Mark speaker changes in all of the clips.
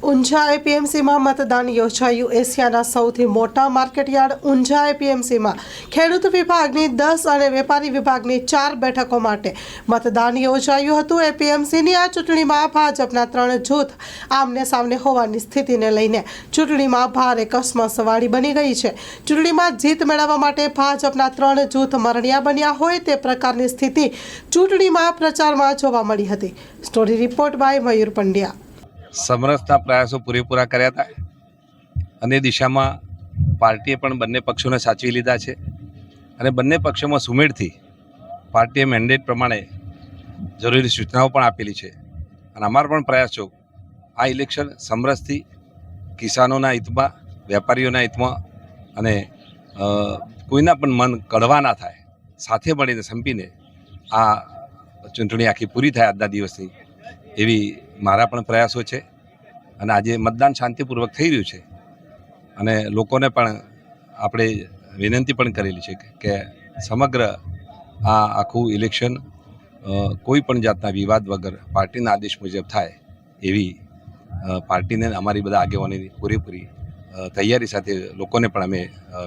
Speaker 1: ઊંઝા એપીએમસીમાં મતદાન યોજાયું। એશિયાના સૌથી મોટા માર્કેટયાર્ડ ઊંઝા એપીએમસીમાં ખેડૂત વિભાગની 10 અને વેપારી વિભાગની 4 બેઠકો માટે મતદાન યોજાયું હતું। એપીએમસીની આ ચૂંટણીમાં ભાજપના 3 જૂથ આમને સામને હોવાની સ્થિતિને લઈને ચૂંટણીમાં ભારે કસમસવાળી બની ગઈ છે। ચૂંટણીમાં જીત મેળવવા માટે ભાજપના 3 જૂથ મરણિયા બન્યા હોય તે પ્રકારની સ્થિતિ ચૂંટણીમાં પ્રચારમાં જોવા મળી હતી। સ્ટોરી રિપોર્ટ બાય મયુર પંડ્યા।
Speaker 2: સમરસના પ્રયાસો પૂરેપૂરા કર્યા હતા અને દિશામાં પાર્ટીએ પણ બંને પક્ષોને સાચવી લીધા છે અને બંને પક્ષોમાં સુમેળથી પાર્ટીએ મેન્ડેટ પ્રમાણે જરૂરી સૂચનાઓ પણ આપેલી છે અને અમારા પણ પ્રયાસો આ ઇલેક્શન સમરસથી કિસાનોના હિતમાં, વેપારીઓના હિતમાં અને કોઈના પણ મન કડવા ના થાય, સાથે મળીને સંપીને આ ચૂંટણી આખી પૂરી થાય આજના દિવસની એવી મારા પણ પ્રયાસો છે અને આજે મતદાન શાંતિપૂર્વક થઈ રહ્યું છે અને લોકોને પણ આપણે વિનંતી પણ કરેલી છે કે સમગ્ર આ આખું ઇલેક્શન કોઈ પણ જાતના વિવાદ વગર પાર્ટીના આદેશ મુજબ થાય એવી પાર્ટીને અમારી બધા આગેવાનોની પૂરેપૂરી તૈયારી સાથે લોકોને પણ અમે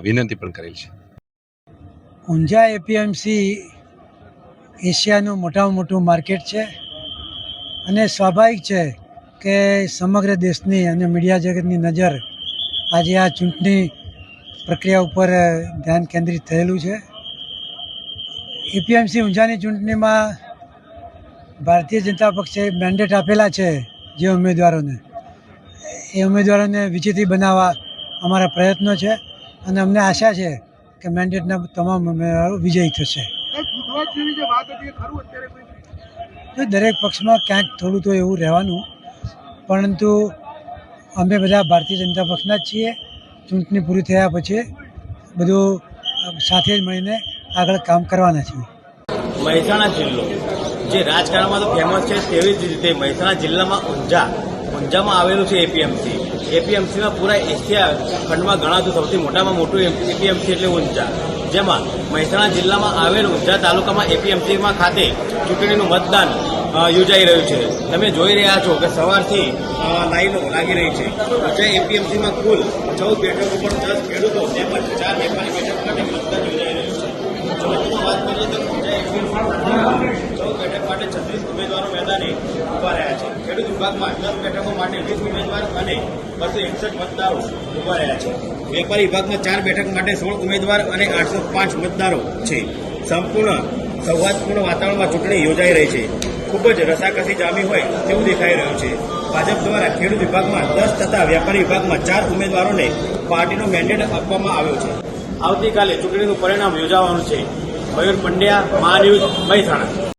Speaker 2: વિનંતી પણ કરેલી છે।
Speaker 3: ઊંઝા એપીએમસી એશિયાનું મોટામાં મોટું માર્કેટ છે અને સ્વાભાવિક છે કે સમગ્ર દેશની અને મીડિયા જગતની નજર આજે આ ચૂંટણી પ્રક્રિયા ઉપર ધ્યાન કેન્દ્રિત થયેલું છે। એપીએમસી ઊંઝાની ચૂંટણીમાં ભારતીય જનતા પક્ષે મેન્ડેટ આપેલા છે જે ઉમેદવારોને, એ ઉમેદવારોને વિજેતા બનાવવા અમારા પ્રયત્નો છે અને અમને આશા છે કે મેન્ડેટના તમામ ઉમેદવારો વિજયી થશે। દરેક પક્ષમાં ક્યાંક થોડું તો એવું રહેવાનું, પરંતુ અમે બધા ભારતીય જનતા પક્ષના જ છીએ। ચૂંટણી પૂરી થયા પછી બધું સાથે જ મળીને આગળ કામ કરવાના છીએ।
Speaker 4: મહેસાણા જિલ્લો જે રાજકારણમાં તો ફેમસ છે, તેવી જ રીતે મહેસાણા જિલ્લામાં ઊંઝામાં આવેલું છે એપીએમસી। એપીએમસીમાં પૂરા એશિયા ખંડમાં ગણાતું સૌથી મોટામાં મોટું એપીએમસી એટલે ઊંઝા, જેમાં મહેસાણા જિલ્લામાં આવેલ ઊંઝા તાલુકામાં એપીએમસીમાં ખાતે ચૂંટણીનું મતદાન યોજાઈ રહ્યું છે। તમે જોઈ રહ્યા છો કે સવારથી લાઈનો લાગી રહી છે। ઊંઝા એપીએમસીમાં કુલ 14 બેઠકો પર 10 ખેડૂતો તેમજ 4 વેપારી બેઠકો માટે મતદાન યોજાઈ રહ્યું છે। જો વાત કરીએ તો ઊંઝા એપીએમસીમાં 14 બેઠક માટે 36 ઉમેદવારો મેદાને ઉભા રહ્યા છે। ખેડૂત વિભાગમાં 10 બેઠકો માટે 20 ઉમેદવાર અને 261 મતદારો ઉભા રહ્યા છે। વેપારી વિભાગમાં 4 બેઠક માટે 16 ઉમેદવાર અને 805 મતદારો છે। સંપૂર્ણ સૌહાર્દપૂર્ણ વાતાવરણમાં ચૂંટણી યોજાઈ રહી છે। ખૂબ જ રસાકસી જામી હોય તેવું દેખાઈ રહ્યું છે। ભાજપ દ્વારા ખેડૂત વિભાગમાં 10 તથા વેપારી વિભાગમાં 4 ઉમેદવારોને પાર્ટીનો મેન્ડેટ આપવામાં આવ્યો છે। આવતીકાલે ચૂંટણીનું પરિણામ યોજાવાનું છે। મયુર પંડ્યા, મા ન્યૂઝ, મહેસાણા।